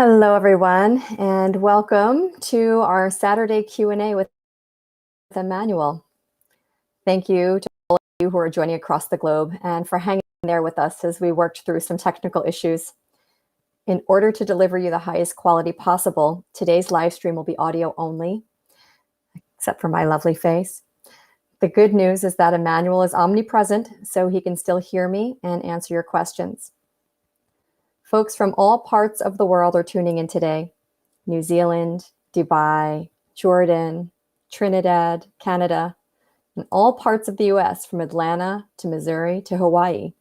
Hello, everyone, and welcome to our Saturday Q&A with Emmanuel. Thank you to all of you who are joining across the globe and for hanging there with us as we worked through some technical issues. In order to deliver you the highest quality possible, today's live stream will be audio only, except for my lovely face. The good news is that Emmanuel is omnipresent, so he can still hear me and answer your questions. Folks from all parts of the world are tuning in today. New Zealand, Dubai, Jordan, Trinidad, Canada, and all parts of the US from Atlanta to Missouri to Hawaii,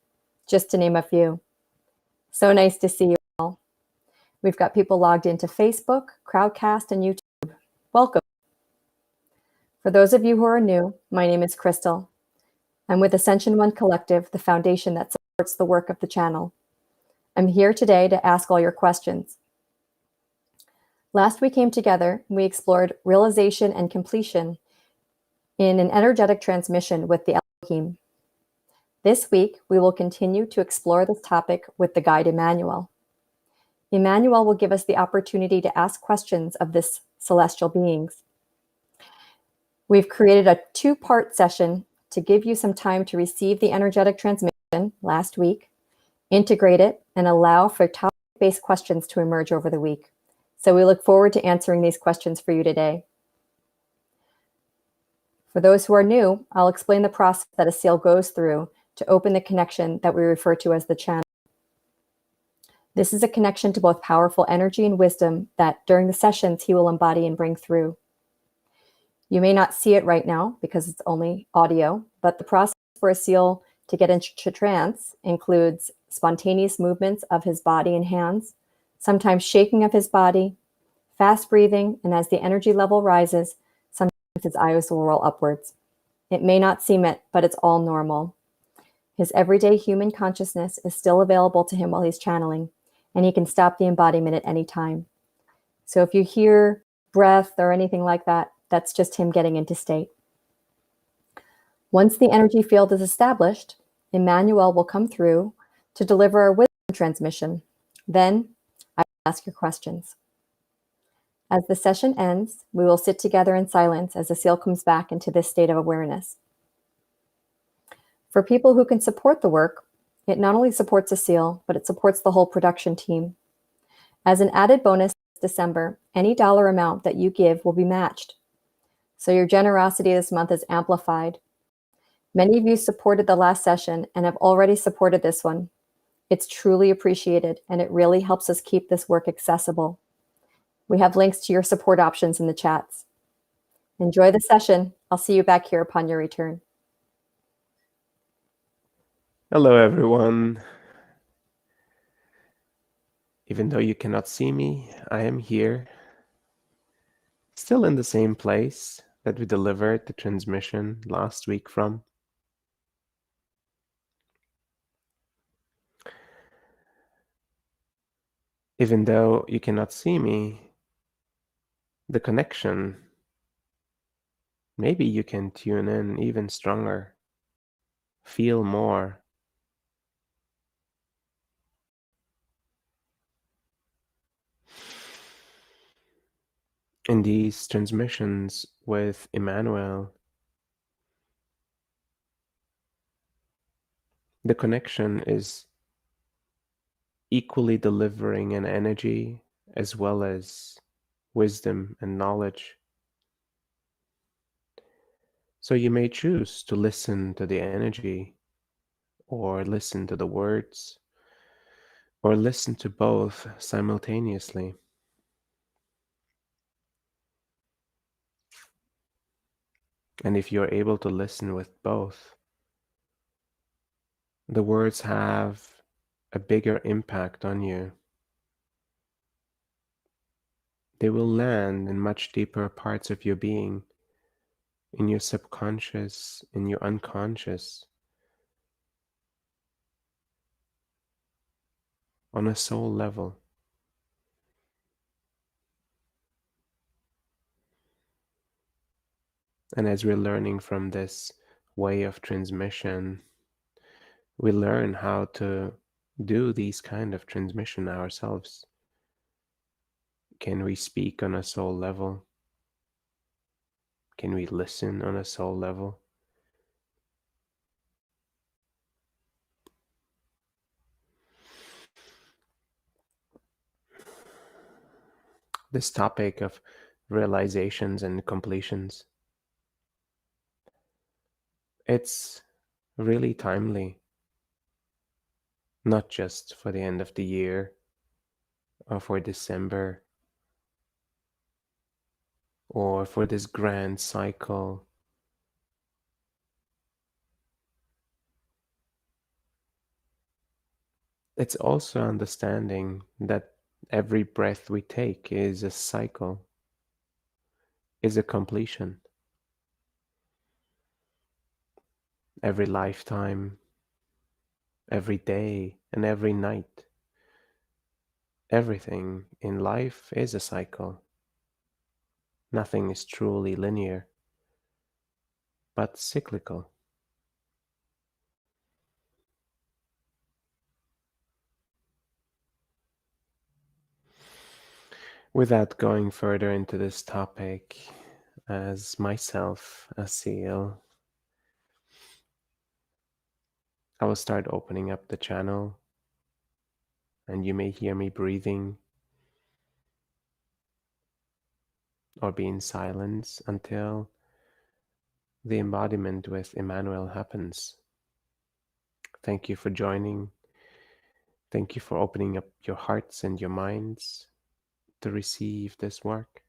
just to name a few. So nice to see you all. We've got people logged into Facebook, Crowdcast, and YouTube. Welcome. For those of you who are new, my name is Crystal. I'm with Ascension One Collective, the foundation that supports the work of the channel. I'm here today to ask all your questions. Last we came together, we explored realization and completion in an energetic transmission with the Elohim. This week, we will continue to explore this topic with the guide Emmanuel. Emmanuel will give us the opportunity to ask questions of this celestial beings. We've created a two-part session to give you some time to receive the energetic transmission last week, integrate it, and allow for topic-based questions to emerge over the week. So we look forward to answering these questions for you today. For those who are new, I'll explain the process that a seal goes through to open the connection that we refer to as the channel. This is a connection to both powerful energy and wisdom that during the sessions he will embody and bring through. You may not see it right now because it's only audio, but the process for a seal to get into trance includes spontaneous movements of his body and hands, sometimes shaking of his body, fast breathing, and as the energy level rises, sometimes his eyes will roll upwards. It may not seem it, but it's all normal. His everyday human consciousness is still available to him while he's channeling, and he can stop the embodiment at any time. So if you hear breath or anything like that, that's just him getting into state. Once the energy field is established, Emmanuel will come through to deliver a wisdom transmission. Then I will ask your questions. As the session ends, we will sit together in silence as the seal comes back into this state of awareness. For people who can support the work, it not only supports a seal, but it supports the whole production team. As an added bonus this December, any dollar amount that you give will be matched. So your generosity this month is amplified. Many of you supported the last session and have already supported this one. It's truly appreciated, and it really helps us keep this work accessible. We have links to your support options in the chats. Enjoy the session. I'll see you back here upon your return. Hello, everyone. Even though you cannot see me, I am here, still in the same place that we delivered the transmission last week from. Even though you cannot see me, the connection, maybe you can tune in even stronger, feel more. In these transmissions with Emmanuel, the connection is equally delivering an energy as well as wisdom and knowledge. So you may choose to listen to the energy, or listen to the words, or listen to both simultaneously. And if you're able to listen with both, the words have a bigger impact on you. They will land in much deeper parts of your being, in your subconscious, in your unconscious, on a soul level. And as we're learning from this way of transmission, we learn how to do these kind of transmission ourselves. Can we speak on a soul level? Can we listen on a soul level? This topic of realizations and completions, it's really timely, not just for the end of the year or for December or for this grand cycle. It's also understanding that every breath we take is a cycle, is a completion. Every lifetime, every day, and every night, everything in life is a cycle. Nothing is truly linear, but cyclical. Without going further into this topic, as myself, a seal, I will start opening up the channel, and you may hear me breathing or be in silence until the embodiment with Emmanuel happens. Thank you for joining. Thank you for opening up your hearts and your minds to receive this work.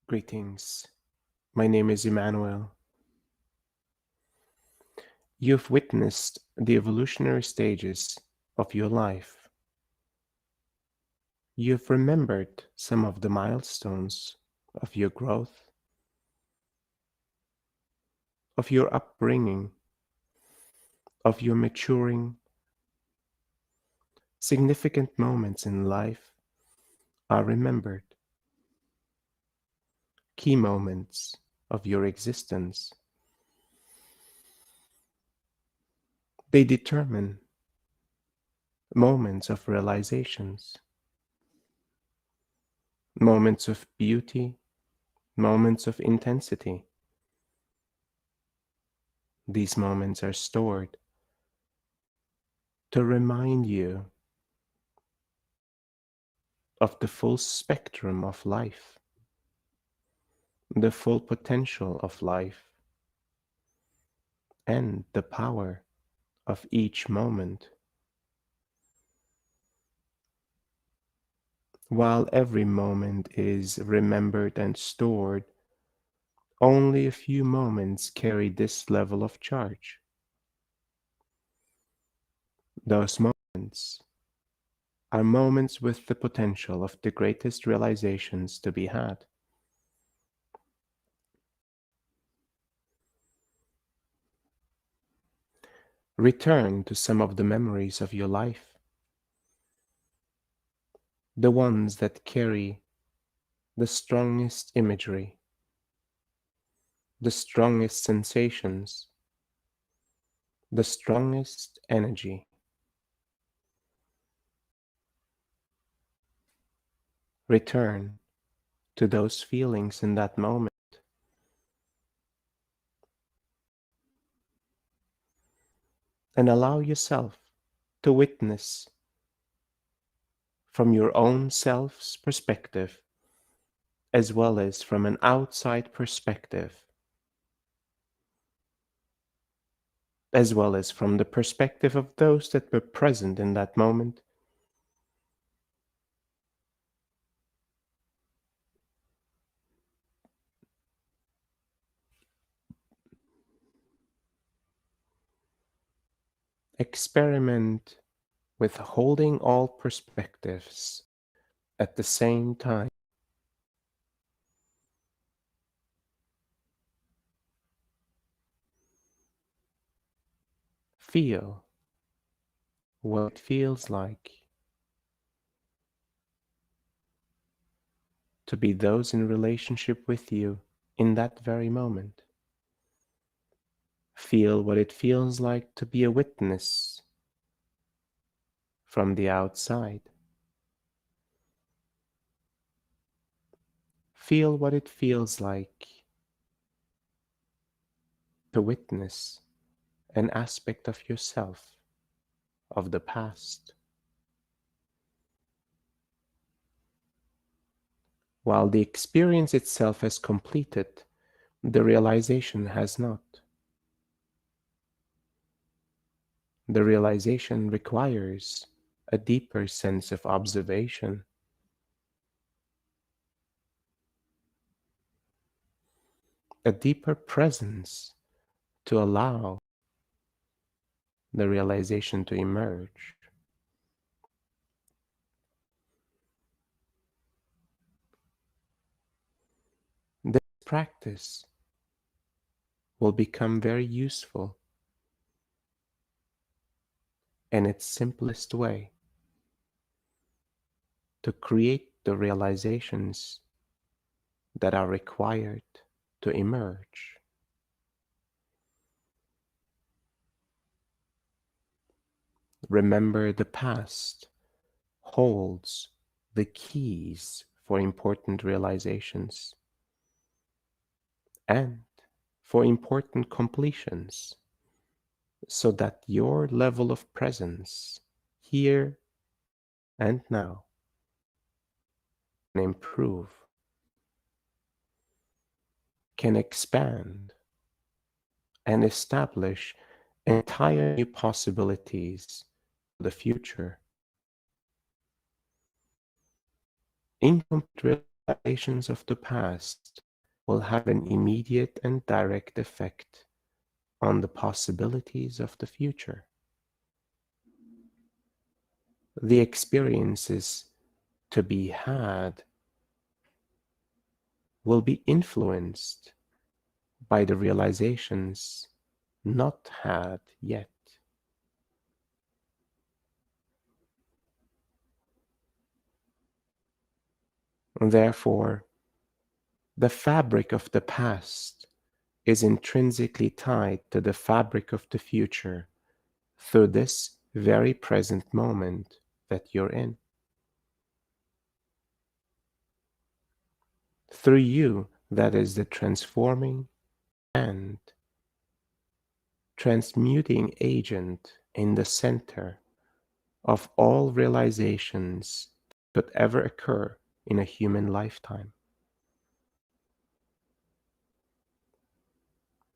Greetings. My name is Emmanuel. You've witnessed the evolutionary stages of your life. You've remembered some of the milestones of your growth, of your upbringing, of your maturing. Significant moments in life are remembered. Key moments of your existence. They determine moments of realizations. moments of beauty, moments of intensity. These moments are stored to remind you of the full spectrum of life, the full potential of life, and the power of each moment. While every moment is remembered and stored, only a few moments carry this level of charge. Those moments are moments with the potential of the greatest realizations to be had. Return to some of the memories of your life, the ones that carry the strongest imagery, the strongest sensations, the strongest energy. Return to those feelings in that moment and allow yourself to witness from your own self's perspective as well as from an outside perspective, as well as from the perspective of those that were present in that moment. Experiment with holding all perspectives at the same time. Feel what it feels like to be those in relationship with you in that very moment. Feel what it feels like to be a witness from the outside. Feel what it feels like to witness an aspect of yourself, of the past. While the experience itself has completed, the realization has not. The realization requires a deeper sense of observation, a deeper presence to allow the realization to emerge. This practice will become very useful in its simplest way to create the realizations that are required to emerge. Remember, the past holds the keys for important realizations and for important completions, so that your level of presence here and now can improve, can expand, and establish entire new possibilities for the future. Incomplete realizations of the past will have an immediate and direct effect on the possibilities of the future. The experiences to be had will be influenced by the realizations not had yet. Therefore, the fabric of the past is intrinsically tied to the fabric of the future through this very present moment that you're in. Through you, that is the transforming and transmuting agent in the center of all realizations that could ever occur in a human lifetime.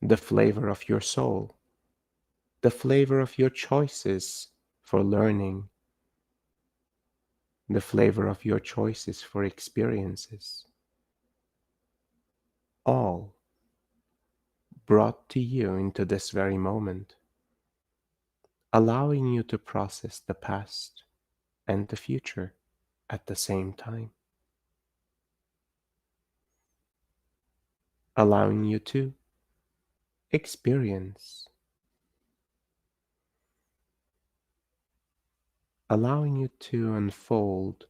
The flavor of your soul, the flavor of your choices for learning, the flavor of your choices for experiences, all brought to you into this very moment, allowing you to process the past and the future at the same time, allowing you to experience, allowing you to unfold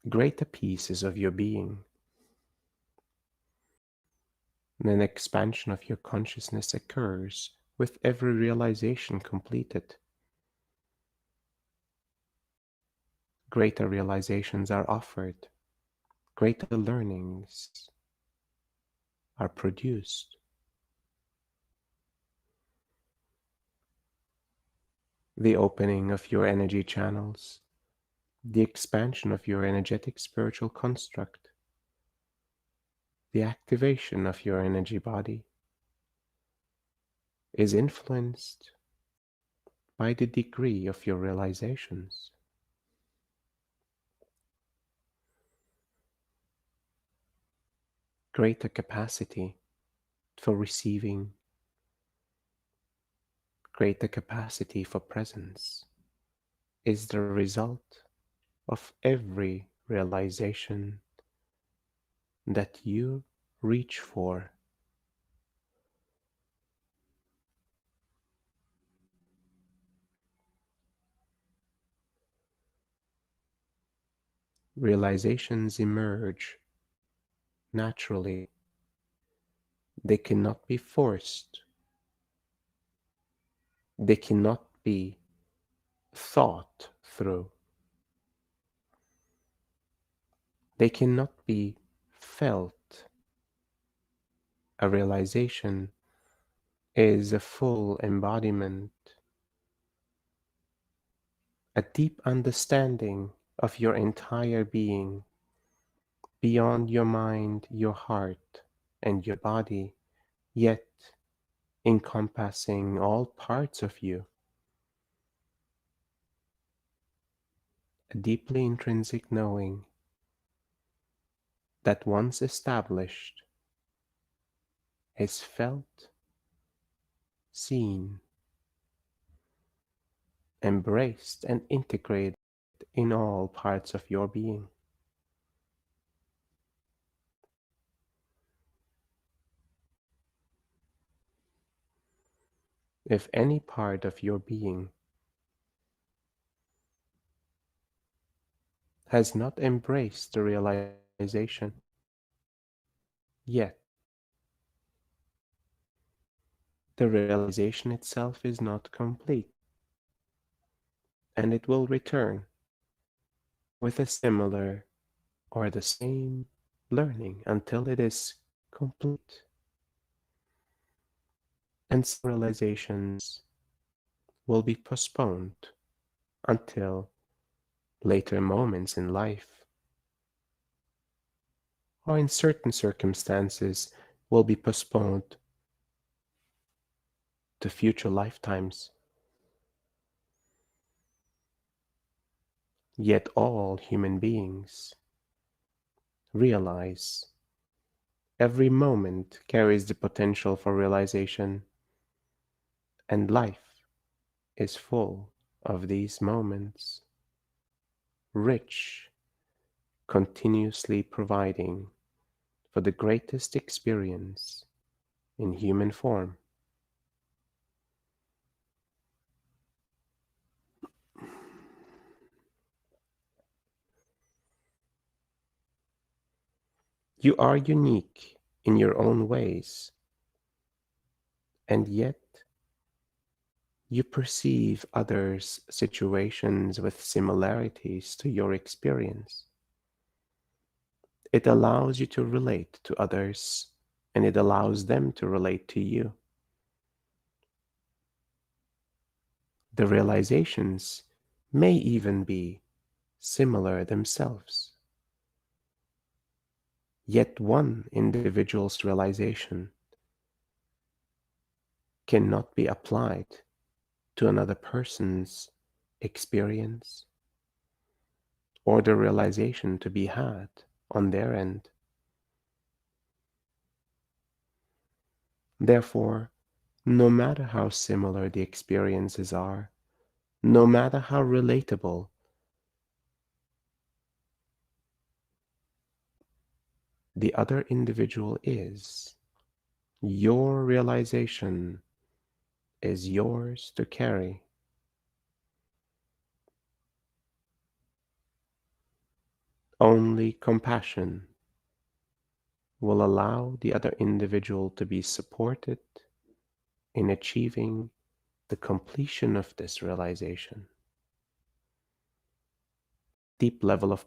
greater pieces of your being. An expansion of your consciousness occurs with every realization completed. Greater realizations are offered, greater learnings are produced. The opening of your energy channels, the expansion of your energetic spiritual construct, the activation of your energy body is influenced by the degree of your realizations. Greater capacity for receiving, greater capacity for presence is the result of every realization that you reach for. Realizations emerge naturally. They cannot be forced. They cannot be thought through. They cannot be felt. A realization is a full embodiment, a deep understanding of your entire being, beyond your mind, your heart, and your body, yet encompassing all parts of you. A deeply intrinsic knowing that once established is felt, seen, embraced, and integrated in all parts of your being. If any part of your being has not embraced the realization yet, the realization itself is not complete, and it will return with a similar or the same learning until it is complete. And some realizations will be postponed until later moments in life, or in certain circumstances will be postponed to future lifetimes. Yet all human beings realize every moment carries the potential for realization, and life is full of these moments, rich, continuously providing for the greatest experience in human form. You are unique in your own ways, and yet you perceive others' situations with similarities to your experience. It allows you to relate to others, and it allows them to relate to you. The realizations may even be similar themselves. Yet one individual's realization cannot be applied to another person's experience or the realization to be had on their end. Therefore, no matter how similar the experiences are, no matter how relatable the other individual is, your realization is yours to carry. Only compassion will allow the other individual to be supported in achieving the completion of this realization. Deep level of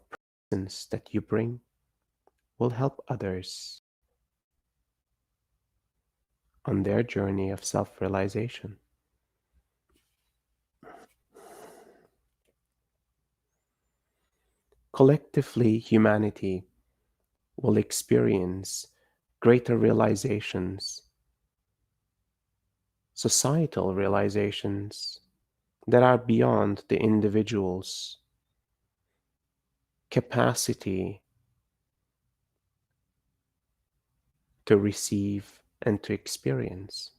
presence that you bring will help others on their journey of self-realization. Collectively, humanity will experience greater realizations, societal realizations that are beyond the individual's capacity to receive and to experience.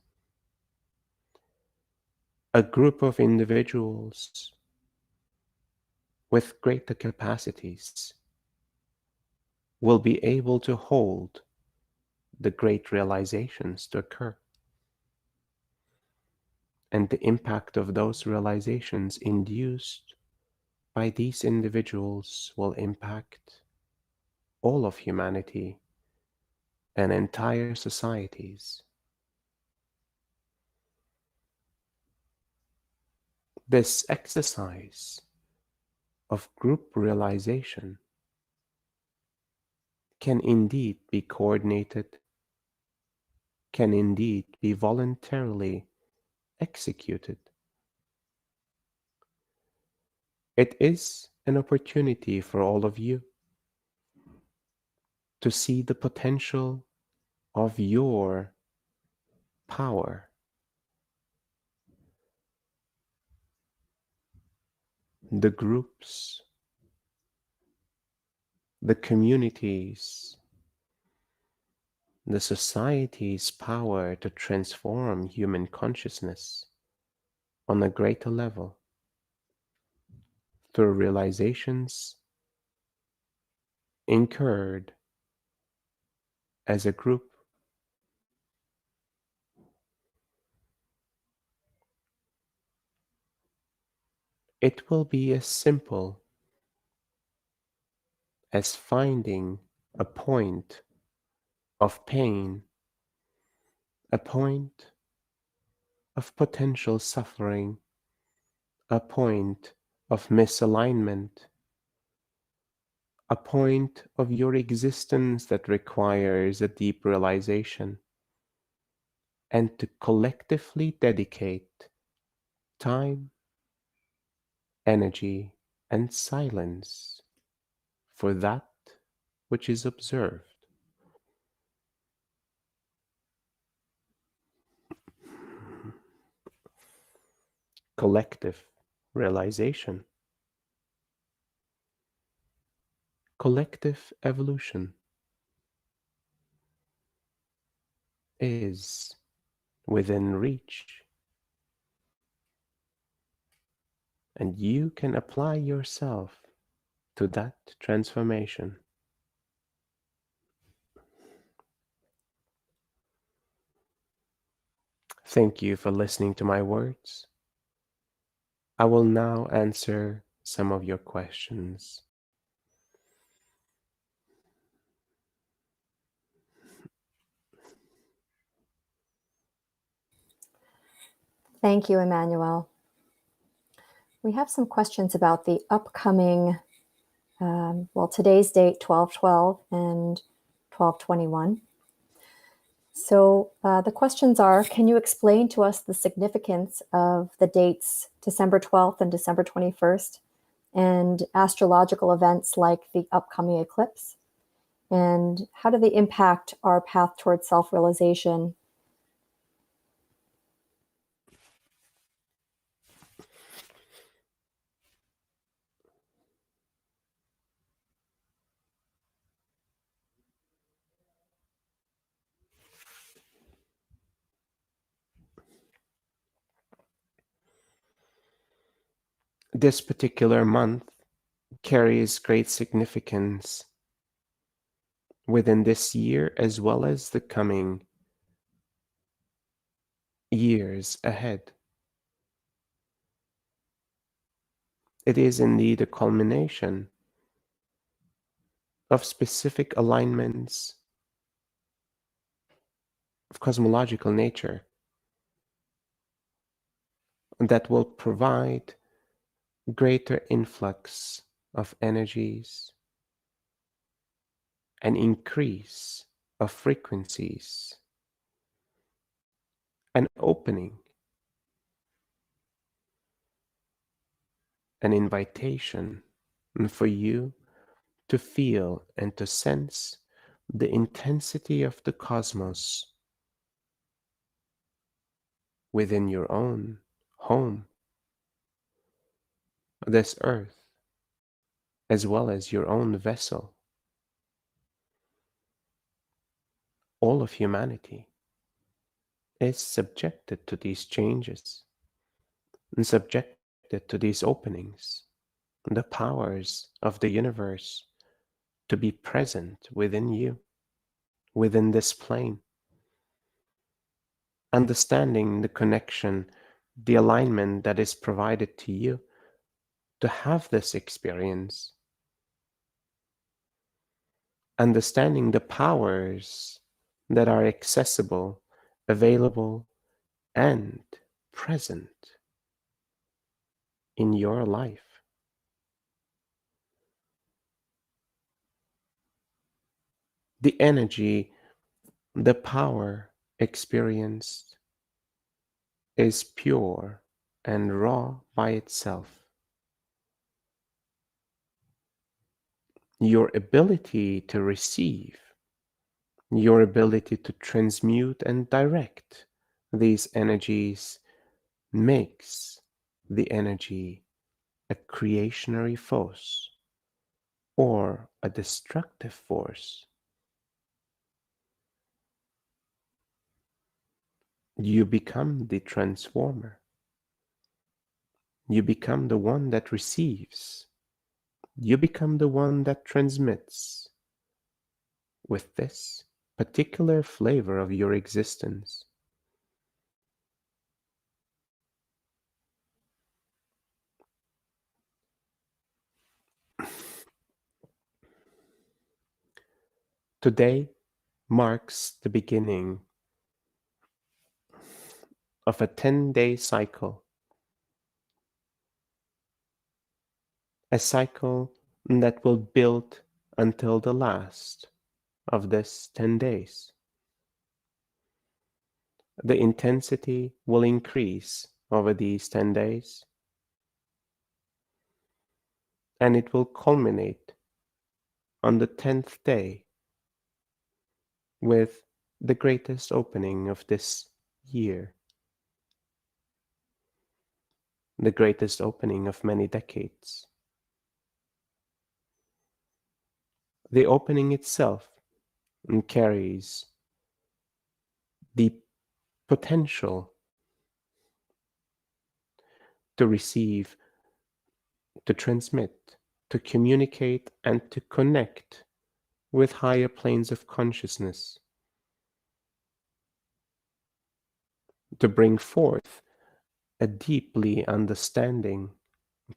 A group of individuals with greater capacities will be able to hold the great realizations to occur. And the impact of those realizations induced by these individuals will impact all of humanity and entire societies. This exercise of group realization can indeed be coordinated, can indeed be voluntarily executed. It is an opportunity for all of you to see the potential of your power, the groups, the communities, the society's power to transform human consciousness on a greater level through realizations incurred as a group. It will be as simple as finding a point of pain, a point of potential suffering, a point of misalignment, a point of your existence that requires a deep realization, and to collectively dedicate time, energy, and silence for that which is observed. Collective realization, collective evolution is within reach, and you can apply yourself to that transformation. Thank you for listening to my words. I will now answer some of your questions. Thank you, Emmanuel. We have some questions about the upcoming well, today's date, 12/12 and 12/21. So the questions are, can you explain to us the significance of the dates December 12th and December 21st and astrological events like the upcoming eclipse? And how do they impact our path towards self-realization? This particular month carries great significance within this year as well as the coming years ahead. It is indeed a culmination of specific alignments of cosmological nature that will provide greater influx of energies, an increase of frequencies, an opening, an invitation for you to feel and to sense the intensity of the cosmos within your own home, this earth, as well as your own vessel. All of humanity is subjected to these changes and subjected to these openings, the powers of the universe to be present within you, within this plane, understanding the connection, the alignment that is provided to you to have this experience, understanding the powers that are accessible, available, and present in your life. The energy, the power experienced is pure and raw by itself. Your ability to receive, your ability to transmute and direct these energies makes the energy a creationary force or a destructive force. You become the transformer. You become the one that receives. You become the one that transmits with this particular flavor of your existence. Today marks the beginning of a 10-day cycle, a cycle that will build until the last of this 10 days. The intensity will increase over these 10 days, and it will culminate on the 10th day with the greatest opening of this year, the greatest opening of many decades. The opening itself carries the potential to receive, to transmit, to communicate, and to connect with higher planes of consciousness, to bring forth a deeply understanding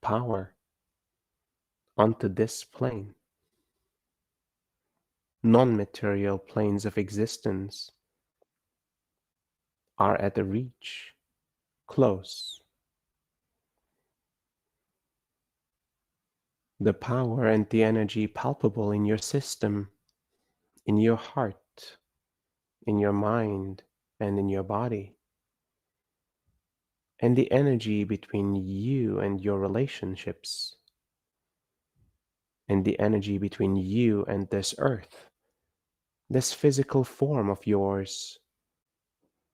power onto this plane. Non-material planes of existence are at a reach, close. the power and the energy palpable in your system, in your heart, in your mind, and in your body, and the energy between you and your relationships, and the energy between you and this earth, this physical form of yours,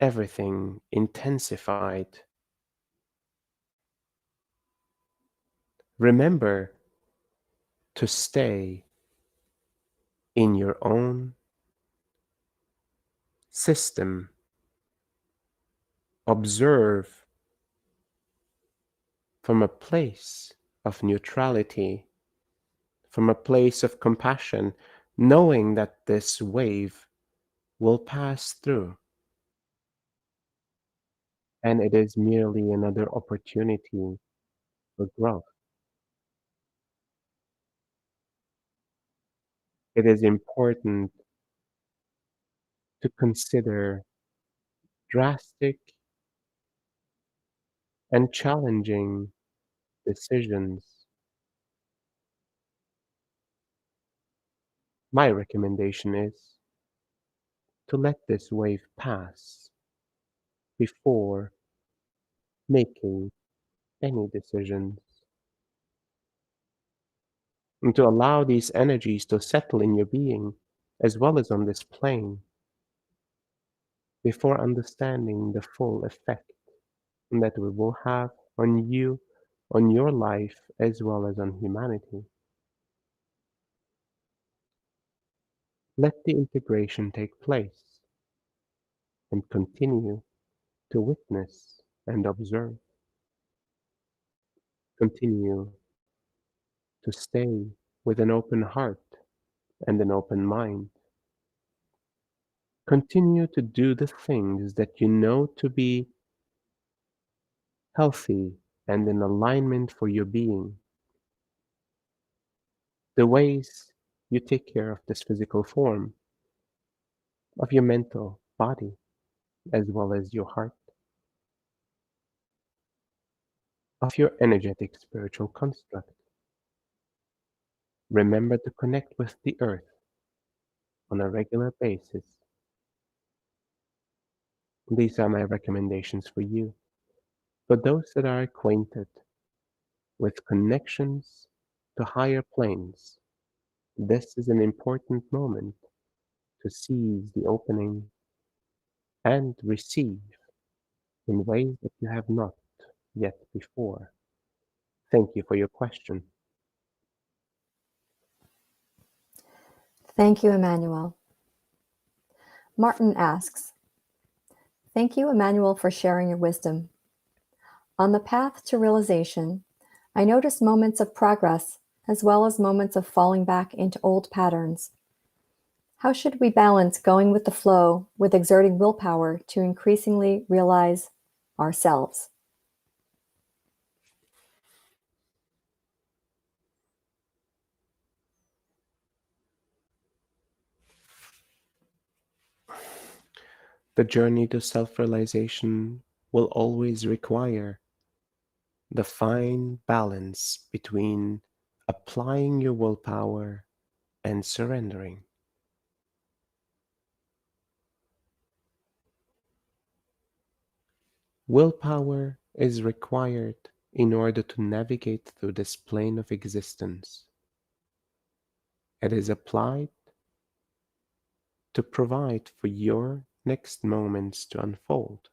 everything intensified. Remember to stay in your own system. Observe from a place of neutrality, from a place of compassion, knowing that this wave will pass through, and it is merely another opportunity for growth. It is important to consider drastic and challenging decisions. My recommendation is to let this wave pass before making any decisions, and to allow these energies to settle in your being as well as on this plane before understanding the full effect that we will have on you, on your life, as well as on humanity. Let the integration take place and continue to witness and observe. Continue to stay with an open heart and an open mind. Continue to do the things that you know to be healthy and in alignment for your being. The ways you take care of this physical form, of your mental body, as well as your heart, of your energetic spiritual construct. Remember to connect with the earth on a regular basis. These are my recommendations for you. For those that are acquainted with connections to higher planes, this is an important moment to seize the opening and receive in ways that you have not yet before. Thank you for your question. Thank you, Emmanuel. Martin asks, thank you, Emmanuel, for sharing your wisdom. On the path to realization, I notice moments of progress as well as moments of falling back into old patterns. How should we balance going with the flow with exerting willpower to increasingly realize ourselves? The journey to self realization will always require the fine balance between applying your willpower and surrendering. Willpower is required in order to navigate through this plane of existence. It is applied to provide for your next moments to unfold.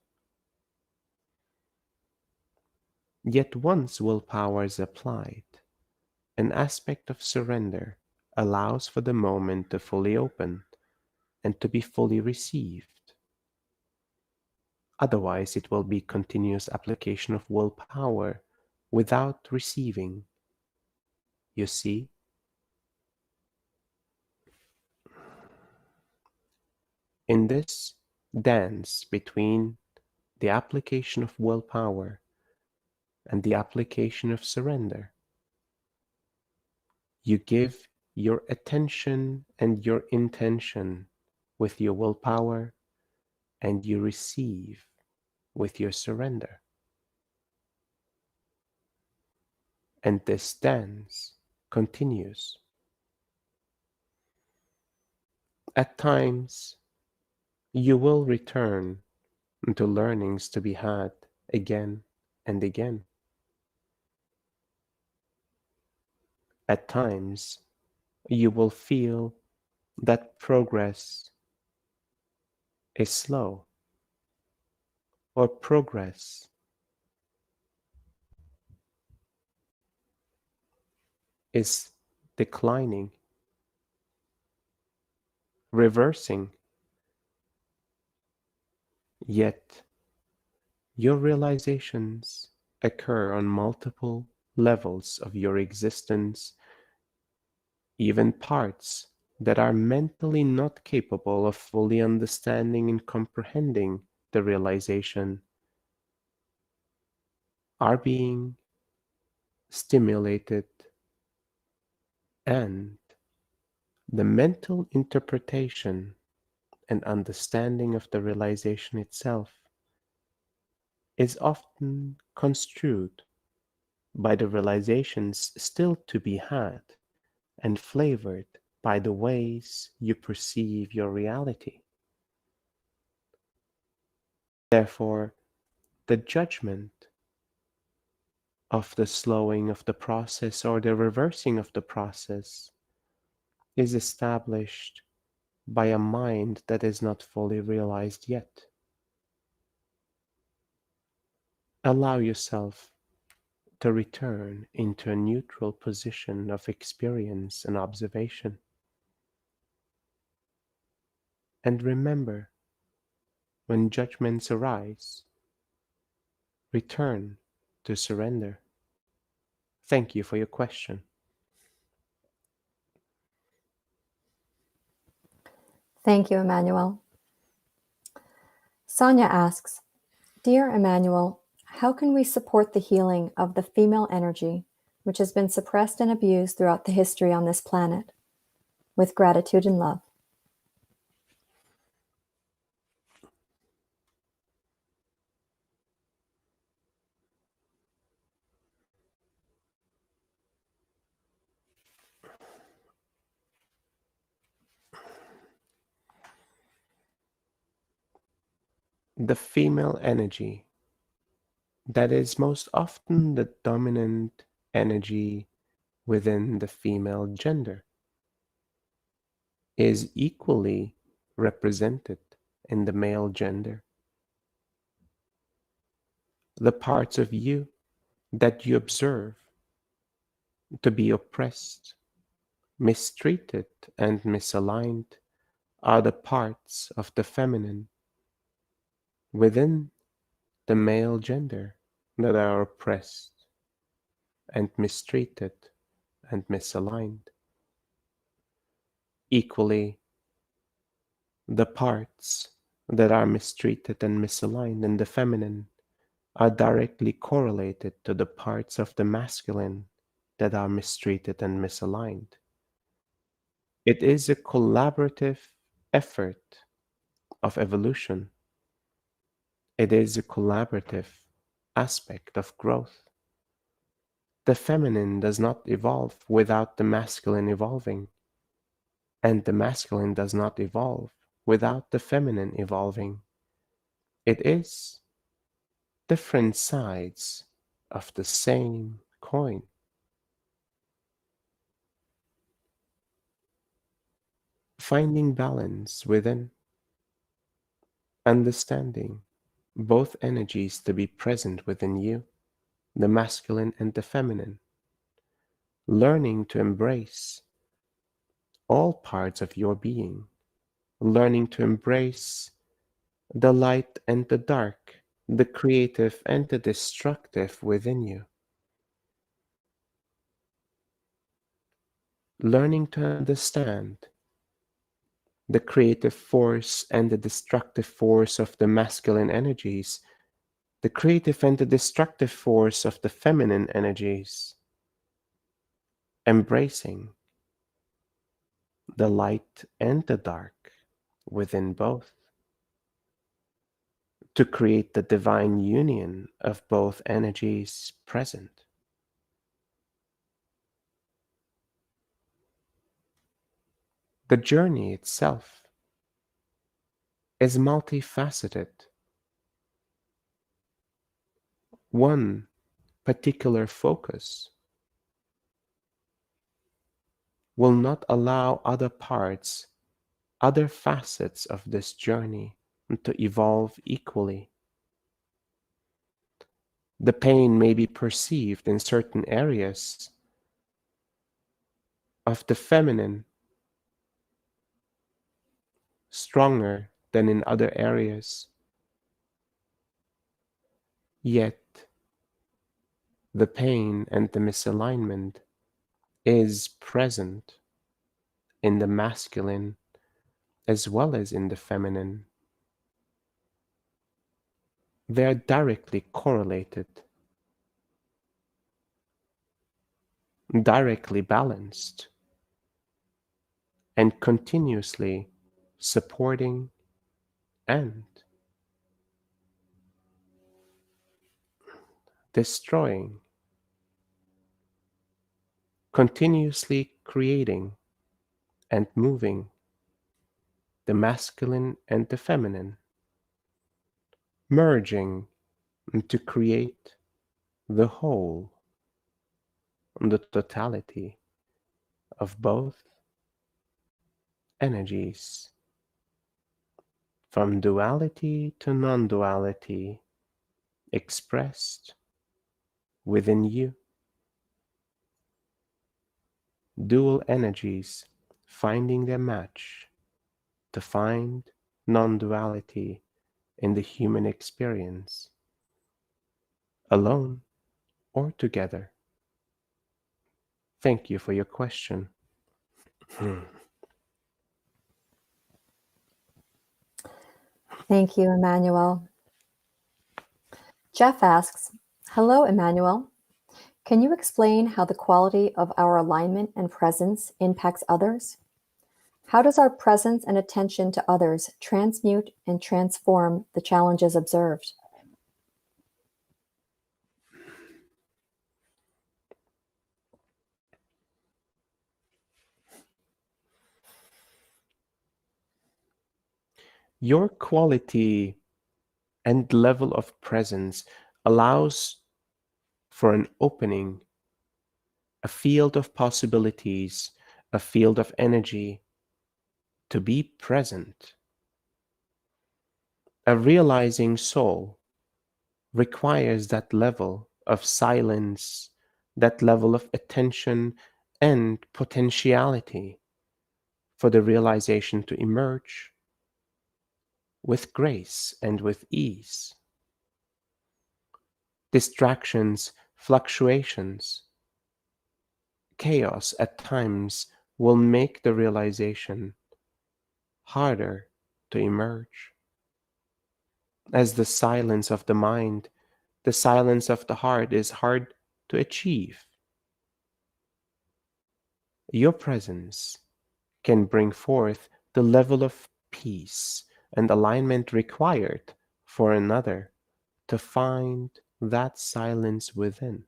Yet once willpower is applied, an aspect of surrender allows for the moment to fully open and to be fully received. Otherwise, it will be continuous application of willpower without receiving. You see? In this dance between the application of willpower and the application of surrender, you give your attention and your intention with your willpower, and you receive with your surrender. And this dance continues. At times, you will return to learnings to be had again and again. At times, you will feel that progress is slow or progress is declining, reversing, yet your realizations occur on multiple levels of your existence, even parts that are mentally not capable of fully understanding and comprehending the realization are being stimulated, and the mental interpretation and understanding of the realization itself is often construed by the realizations still to be had and flavored by the ways you perceive your reality. Therefore, the judgment of the slowing of the process or the reversing of the process is established by a mind that is not fully realized yet. Allow yourself to return into a neutral position of experience and observation. And remember, when judgments arise, return to surrender. Thank you for your question. Thank you, Emmanuel. Sonia asks, Dear Emmanuel, how can we support the healing of the female energy, which has been suppressed and abused throughout the history on this planet? With gratitude and love. The female energy, that is most often the dominant energy within the female gender, is equally represented in the male gender. The parts of you that you observe to be oppressed, mistreated, and misaligned are the parts of the feminine within the male gender that are oppressed and mistreated and misaligned. Equally, the parts that are mistreated and misaligned in the feminine are directly correlated to the parts of the masculine that are mistreated and misaligned. It is a collaborative effort of evolution. It is a collaborative aspect of growth. The feminine does not evolve without the masculine evolving, and the masculine does not evolve without the feminine evolving. It is different sides of the same coin. Finding balance within, understanding both energies to be present within you, the masculine and the feminine, learning to embrace all parts of your being, learning to embrace the light and the dark, the creative and the destructive within you, learning to understand the creative force and the destructive force of the masculine energies, the creative and the destructive force of the feminine energies, embracing the light and the dark within both, to create the divine union of both energies present. The journey itself is multifaceted. One particular focus will not allow other parts, other facets of this journey to evolve equally. The pain may be perceived in certain areas of the feminine stronger than in other areas. Yet, the pain and the misalignment is present in the masculine as well as in the feminine. They are directly correlated, directly balanced, and continuously supporting and destroying, continuously creating and moving the masculine and the feminine, merging to create the whole, the totality of both energies, from duality to non-duality expressed within you. Dual energies finding their match to find non-duality in the human experience, alone or together. Thank you for your question. Thank you, Emmanuel. Jeff asks, hello, Emmanuel. Can you explain how the quality of our alignment and presence impacts others? How does our presence and attention to others transmute and transform the challenges observed? Your quality and level of presence allows for an opening, a field of possibilities, a field of energy to be present. A realizing soul requires that level of silence, that level of attention and potentiality for the realization to emerge with grace and with ease. Distractions, fluctuations, chaos at times will make the realization harder to emerge. As the silence of the mind, the silence of the heart is hard to achieve. Your presence can bring forth the level of peace and alignment required for another to find that silence within.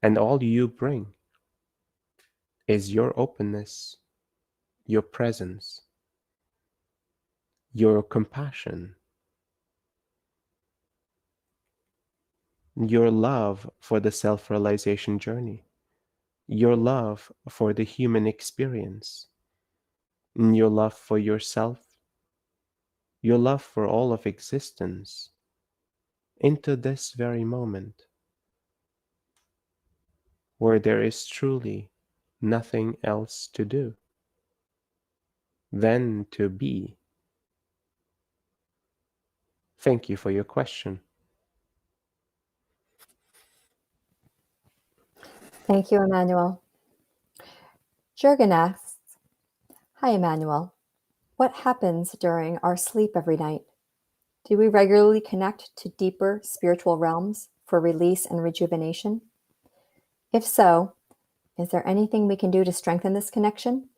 And all you bring is your openness, your presence, your compassion, your love for the self-realization journey, your love for the human experience, your love for yourself, your love for all of existence, into this very moment where there is truly nothing else to do than to be. Thank you for your question. Thank you, Emmanuel. Jurgen asks, hi, Emmanuel. What happens during our sleep every night? Do we regularly connect to deeper spiritual realms for release and rejuvenation? If so, is there anything we can do to strengthen this connection?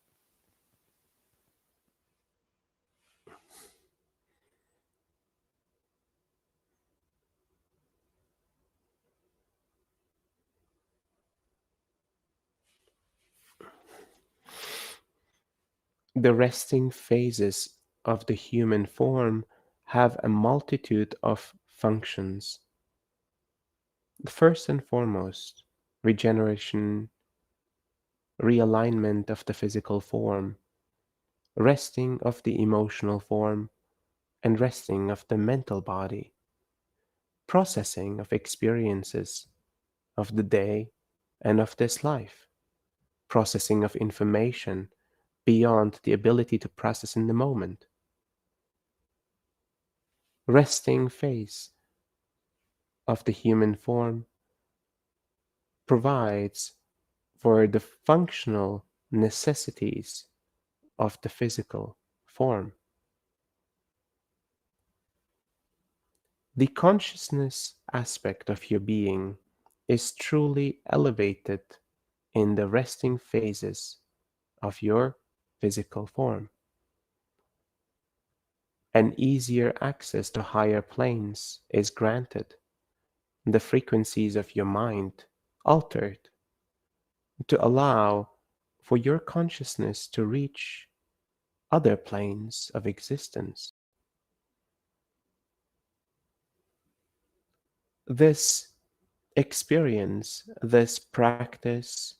The resting phases of the human form have a multitude of functions. First and foremost, regeneration, realignment of the physical form, resting of the emotional form, and resting of the mental body, processing of experiences of the day and of this life, processing of information beyond the ability to process in the moment, resting phase of the human form provides for the functional necessities of the physical form. The consciousness aspect of your being is truly elevated in the resting phases of your physical form. An easier access to higher planes is granted, the frequencies of your mind altered to allow for your consciousness to reach other planes of existence. This experience, this practice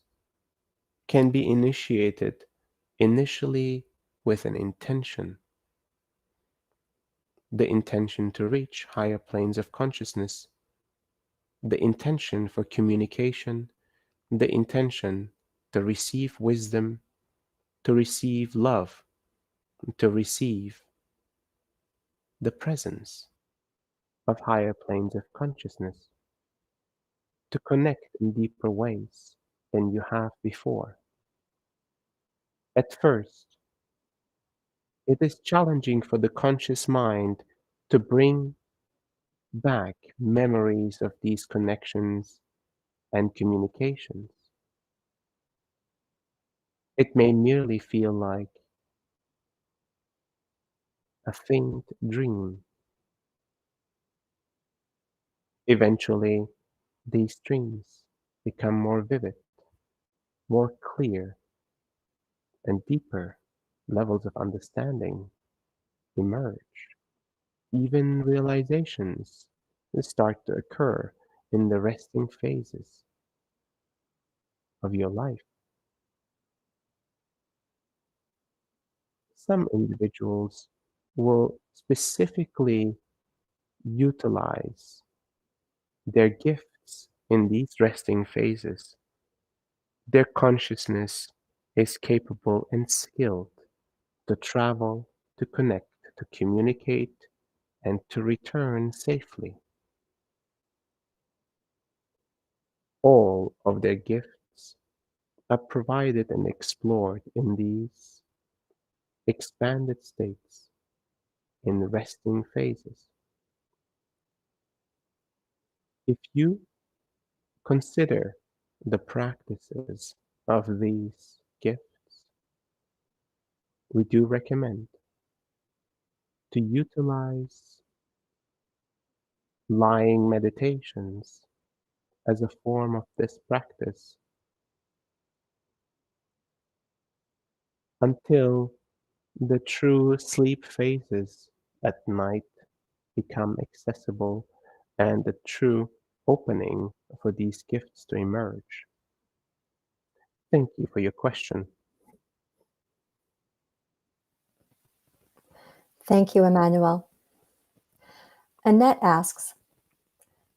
can be initiated initially with an intention, the intention to reach higher planes of consciousness, the intention for communication, the intention to receive wisdom, to receive love, to receive the presence of higher planes of consciousness, to connect in deeper ways than you have before. At first, it is challenging for the conscious mind to bring back memories of these connections and communications. It may merely feel like a faint dream. Eventually, these dreams become more vivid, more clear, and deeper levels of understanding emerge. Even realizations start to occur in the resting phases of your life. Some individuals will specifically utilize their gifts in these resting phases. Their consciousness is capable and skilled to travel, to connect, to communicate, and to return safely. All of their gifts are provided and explored in these expanded states in resting phases. If you consider the practices of these gifts, we do recommend to utilize lying meditations as a form of this practice until the true sleep phases at night become accessible and the true opening for these gifts to emerge. Thank you for your question. Thank you, Emmanuel. Annette asks,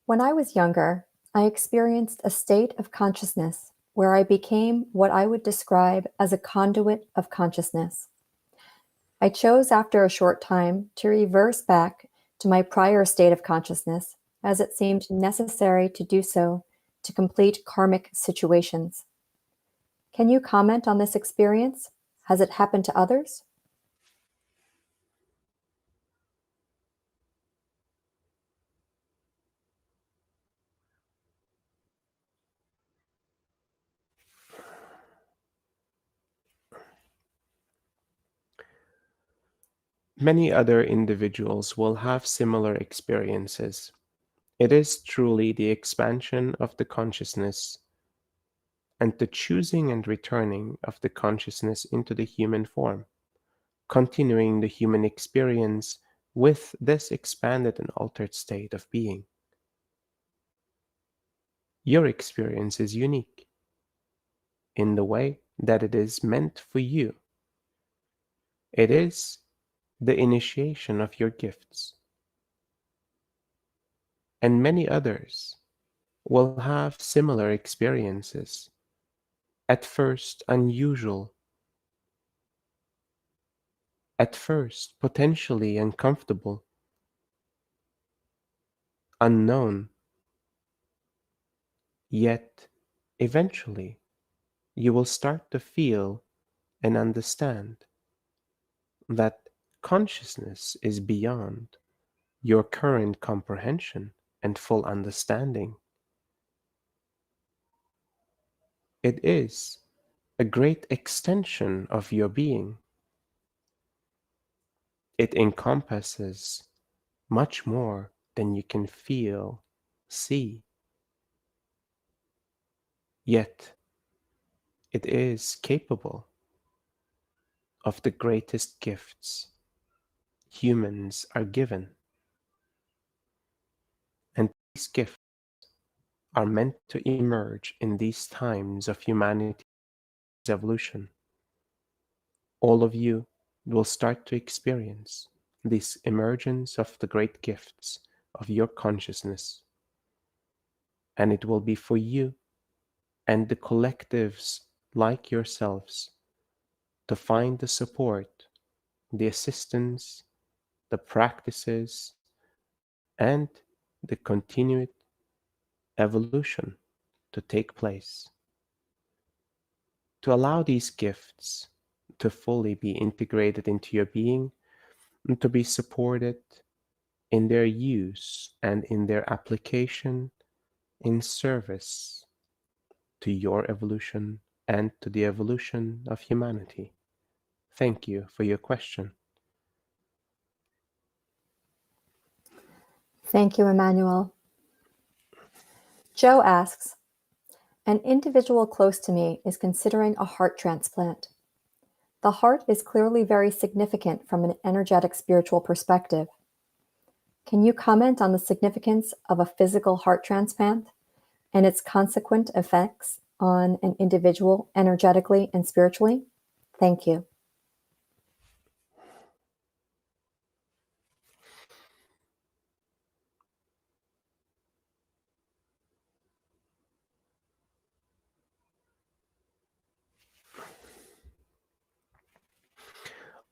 when I was younger, I experienced a state of consciousness where I became what I would describe as a conduit of consciousness. I chose after a short time to reverse back to my prior state of consciousness as it seemed necessary to do so to complete karmic situations. Can you comment on this experience? Has it happened to others? Many other individuals will have similar experiences. It is truly the expansion of the consciousness and the choosing and returning of the consciousness into the human form continuing the human experience with this expanded and altered state of being. Your experience is unique in the way that it is meant for you. It is the initiation of your gifts, and many others will have similar experiences, at first unusual, at first potentially uncomfortable, unknown, yet eventually you will start to feel and understand that consciousness is beyond your current comprehension and full understanding. It is a great extension of your being. It encompasses much more than you can feel, see, yet it is capable of the greatest gifts humans are given. And these gifts are meant to emerge in these times of humanity's evolution. All of you will start to experience this emergence of the great gifts of your consciousness. And it will be for you and the collectives like yourselves to find the support, the assistance, the practices, and the continued evolution to take place. To allow these gifts to fully be integrated into your being and to be supported in their use and in their application in service to your evolution and to the evolution of humanity. Thank you for your question. Thank you, Emmanuel. Joe asks, an individual close to me is considering a heart transplant. The heart is clearly very significant from an energetic spiritual perspective. Can you comment on the significance of a physical heart transplant and its consequent effects on an individual energetically and spiritually? Thank you.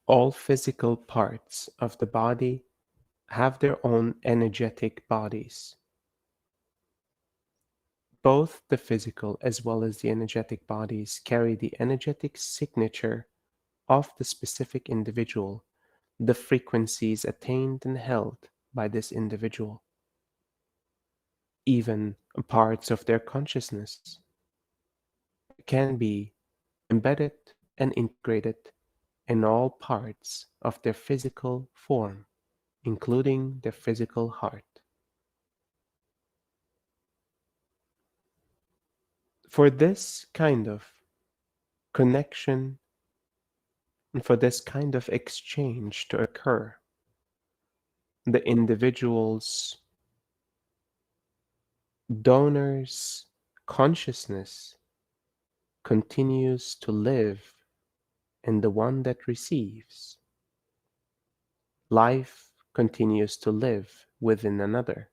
All physical parts of the body have their own energetic bodies. Both the physical as well as the energetic bodies carry the energetic signature of the specific individual, the frequencies attained and held by this individual. Even parts of their consciousness can be embedded and integrated in all parts of their physical form, including their physical heart. For this kind of connection and for this kind of exchange to occur, the individual's donor's consciousness continues to live in the one that receives. Life continues to live within another.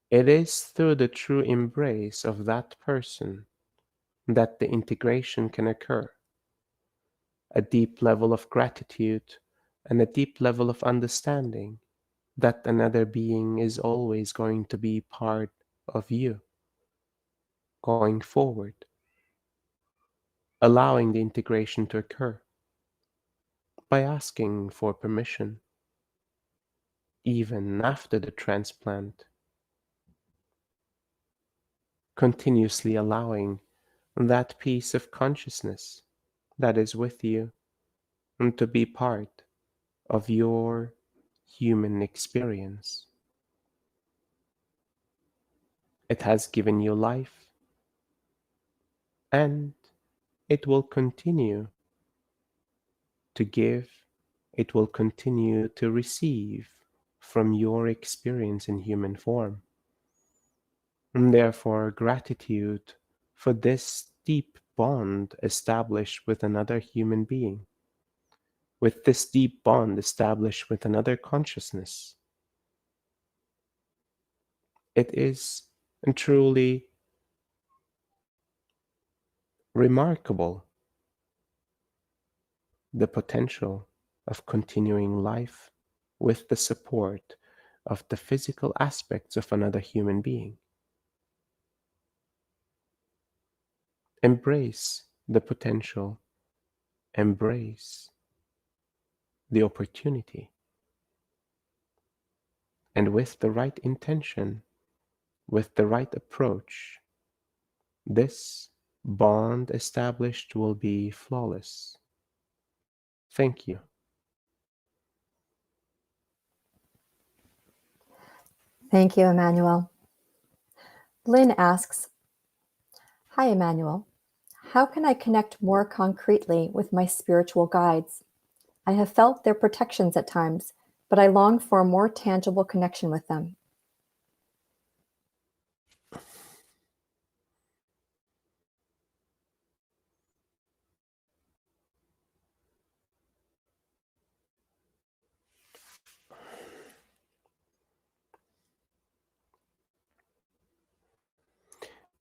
It is through the true embrace of that person that the integration can occur. A deep level of gratitude and a deep level of understanding that another being is always going to be part of you going forward, allowing the integration to occur by asking for permission, even after the transplant, continuously allowing that piece of consciousness that is with you and to be part of your human experience. It has given you life, and it will continue to give, it will continue to receive from your experience in human form. And therefore, gratitude for this deep bond established with another human being, with this deep bond established with another consciousness. It is truly remarkable, the potential of continuing life with the support of the physical aspects of another human being. Embrace the potential, embrace the opportunity, and with the right intention, with the right approach, this bond established will be flawless. Thank you. Thank you, Emmanuel. Lynn asks, "Hi, Emmanuel. How can I connect more concretely with my spiritual guides? I have felt their protections at times, but I long for a more tangible connection with them."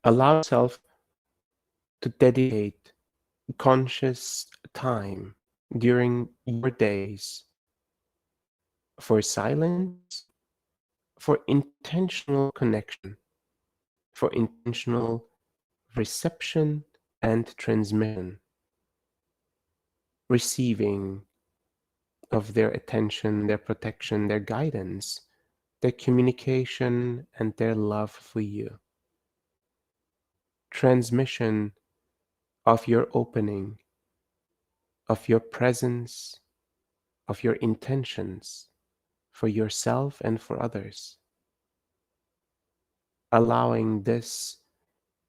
Allow yourself to dedicate conscious time during your days for silence, for intentional connection, for intentional reception and transmission, receiving of their attention, their protection, their guidance, their communication, and their love for you. Transmission of your opening, of your presence, of your intentions for yourself and for others. Allowing this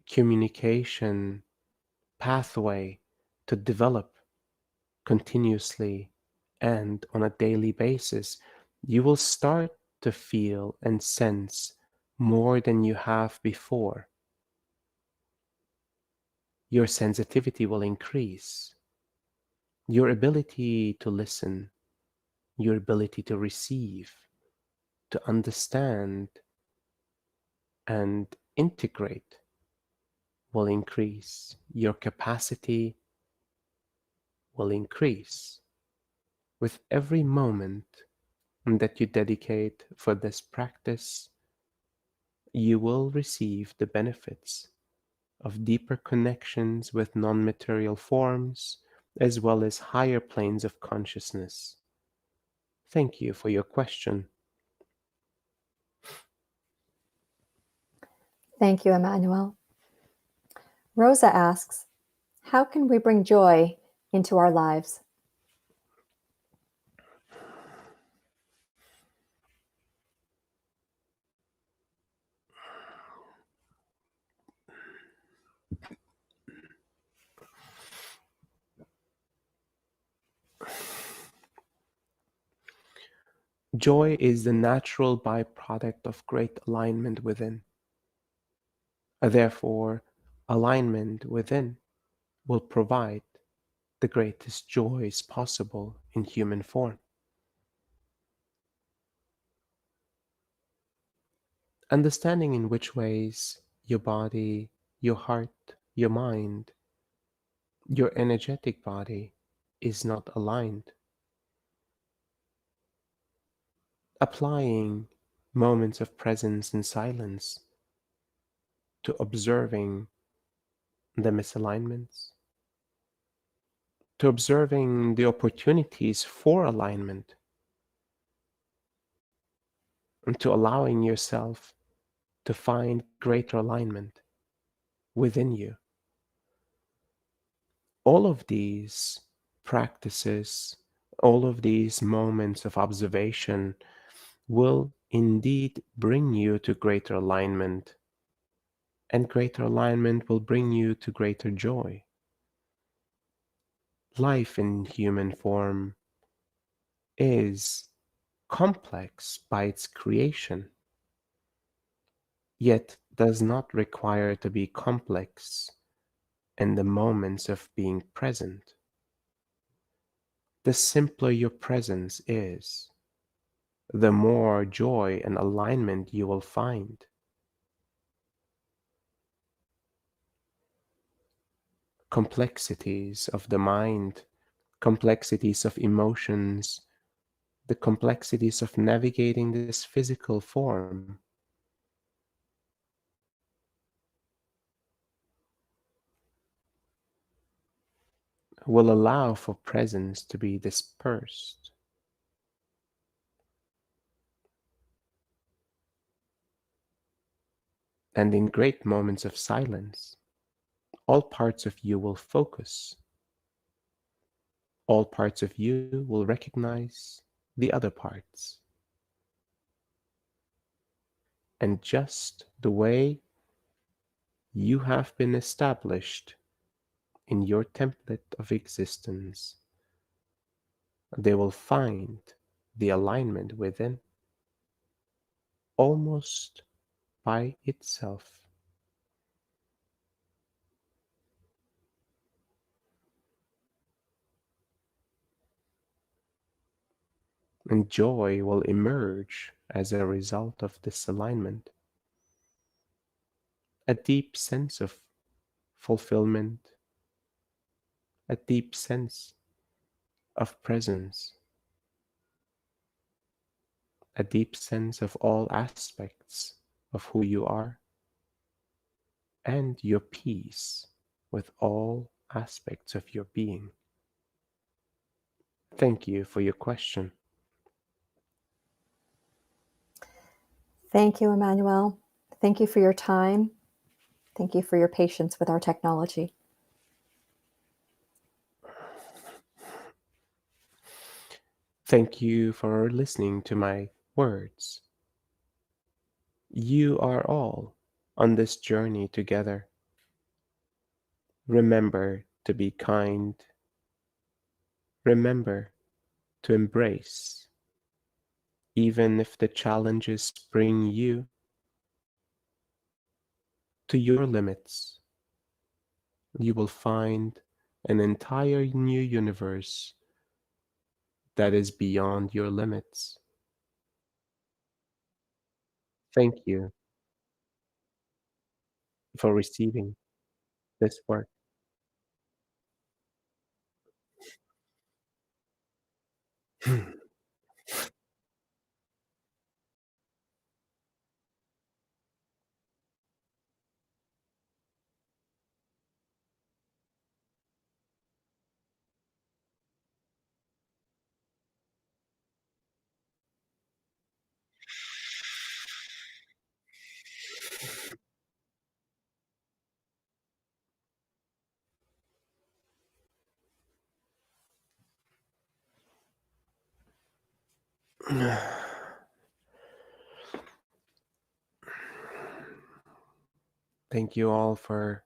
communication pathway to develop continuously and on a daily basis, you will start to feel and sense more than you have before. Your sensitivity will increase. Your ability to listen, your ability to receive, to understand, and integrate will increase. Your capacity will increase with every moment that you dedicate for this practice. You will receive the benefits of deeper connections with non-material forms as well as higher planes of consciousness. Thank you for your question. Thank you, Emmanuel. Rosa asks, "How can we bring joy into our lives?" Joy is the natural byproduct of great alignment within. Therefore, alignment within will provide the greatest joys possible in human form. Understanding in which ways your body, your heart, your mind, your energetic body is not aligned. Applying moments of presence and silence to observing the misalignments, to observing the opportunities for alignment, and to allowing yourself to find greater alignment within you. All of these practices, all of these moments of observation will indeed bring you to greater alignment, and greater alignment will bring you to greater joy. Life in human form is complex by its creation, yet does not require to be complex in the moments of being present. The simpler your presence is, the more joy and alignment you will find. Complexities of the mind, complexities of emotions, the complexities of navigating this physical form will allow for presence to be dispersed. And in great moments of silence, all parts of you will focus. All parts of you will recognize the other parts. And just the way you have been established in your template of existence, they will find the alignment within almost by itself. And joy will emerge as a result of this alignment. A deep sense of fulfillment, a deep sense of presence, a deep sense of all aspects of who you are, and your peace with all aspects of your being. Thank you for your question. Thank you, Emmanuel. Thank you for your time. Thank you for your patience with our technology. Thank you for listening to my words. You are all on this journey together. Remember to be kind. Remember to embrace, even if the challenges bring you to your limits. You will find an entire new universe that is beyond your limits. Thank you for receiving this work. Thank you all for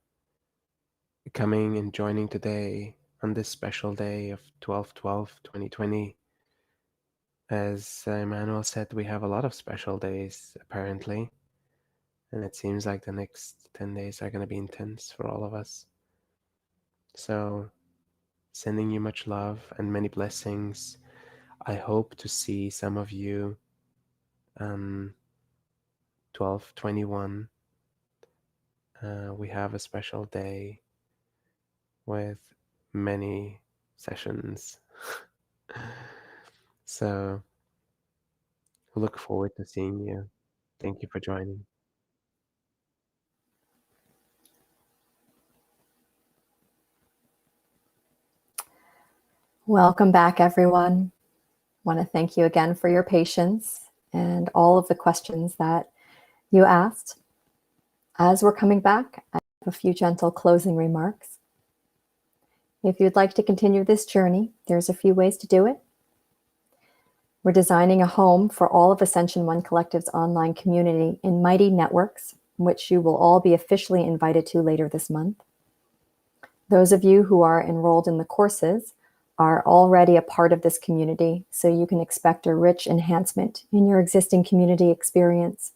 coming and joining today on this special day of 12/12/2020. As Emmanuel said, we have a lot of special days apparently, and it seems like the next 10 days are going to be intense for all of us. So, sending you much love and many blessings. I hope to see some of you 12/21. We have a special day with many sessions. So, look forward to seeing you. Thank you for joining. Welcome back, everyone. I want to thank you again for your patience and all of the questions that you asked. As we're coming back, I have a few gentle closing remarks. If you'd like to continue this journey, there's a few ways to do it. We're designing a home for all of Ascension One Collective's online community in Mighty Networks, which you will all be officially invited to later this month. Those of you who are enrolled in the courses are already a part of this community, so you can expect a rich enhancement in your existing community experience.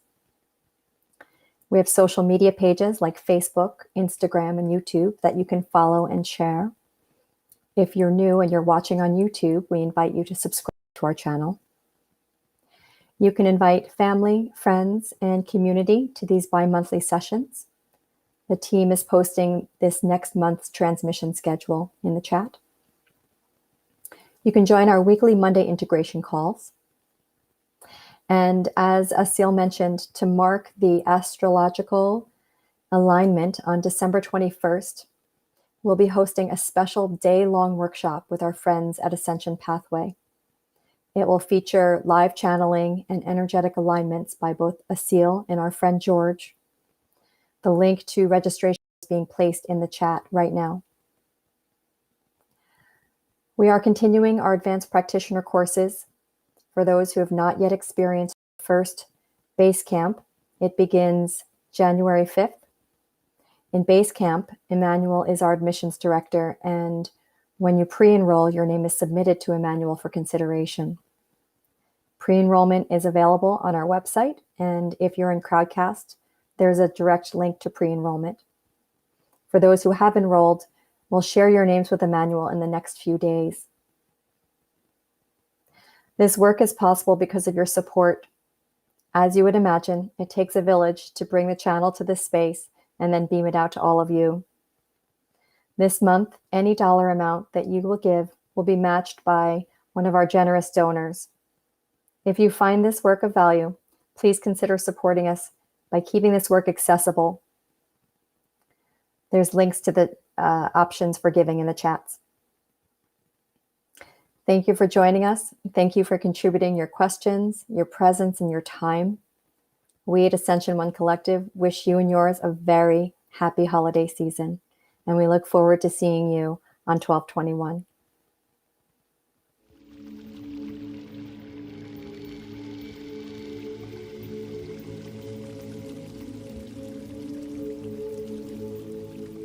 We have social media pages like Facebook, Instagram, and YouTube that you can follow and share. If you're new and you're watching on YouTube, we invite you to subscribe to our channel. You can invite family, friends, and community to these bi-monthly sessions. The team is posting this next month's transmission schedule in the chat. You can join our weekly Monday integration calls. And as Asil mentioned, to mark the astrological alignment on December 21st, we'll be hosting a special day-long workshop with our friends at Ascension Pathway. It will feature live channeling and energetic alignments by both Asil and our friend George. The link to registration is being placed in the chat right now. We are continuing our advanced practitioner courses. For those who have not yet experienced the first base camp, it begins January 5th. In base camp, Emmanuel is our admissions director, and when you pre-enroll, your name is submitted to Emmanuel for consideration. Pre-enrollment is available on our website, and if you're in Crowdcast, there's a direct link to pre-enrollment. For those who have enrolled, we'll share your names with Emmanuel in the next few days. This work is possible because of your support. As you would imagine, it takes a village to bring the channel to this space and then beam it out to all of you. This month, any dollar amount that you will give will be matched by one of our generous donors. If you find this work of value, please consider supporting us by keeping this work accessible. There's links to the options for giving in the chats. Thank you for joining us. Thank you for contributing your questions, your presence, and your time. We at Ascension One Collective wish you and yours a very happy holiday season, and we look forward to seeing you on 12/21.